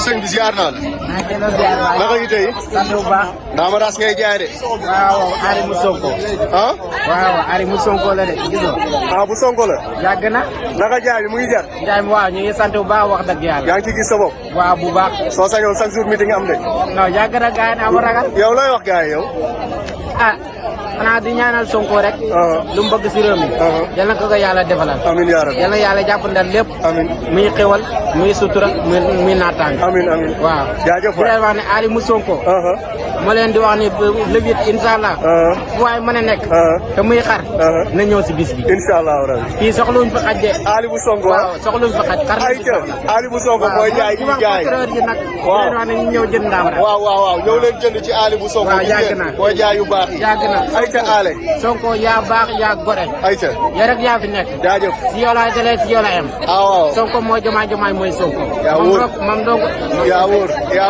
sëñ bi ziar naa la. maa ngi leen ziar waay. naka yi tey. sant bu baax. Daama Raas ngay jaay de. waaw Ari mu Sonko. ah. waaw Ari mu Sonko la de gisoo. ah bu Sonko la. yàgg na. naka jaay bi mu ngi jar. Ndiaye mi waaw ñu ngi sant bu baax wax dëgg yàlla. yaa ngi ciy gis sa bopp. waaw bu baax. soo sañoon chaque jour meeting am de. non yàgg na gars yi amul ragal. yow looy wax gars yi yow. ah xanaa di ñaanal Sonko rek. lu mu bëgg si réew mi. yal na ko yàlla defalal. amiin yaa rabbi. yal na yàlla jàppandal lépp. amiin muy xewal muy sutura muy naataange. amiin amiin. waaw. jaajëf di leen wax ne Ari mu Sonko. ma leen di wax ni le 8 incha allah. fu waay mën a nekk. te muy xar. na ñëw si bis bi. incha allah rabbi. fii soxluñ fa xaj de. Ali bu Sonko. waaw soxluñ fa xaj xar ayca Ali bu Sonko mooy jaay gi jaay. waaw di leen wax ne ñu ñëw jënd ndaam rek. waaw waaw waaw ñëw leen jënd ci Ali bu Sonko. waaw yàgg na mooy jaay yu baax yi. yàgg na ayca Ale. Sonko yaa baax yaa gore. ayca. yaa rek yaa fi nekk. jaajëf. si yow laay dalee si yow la yem. waaw. Sonko mooy jomaay jomaay mooy Sonko. yaa wóor moom dong. yaa wóor.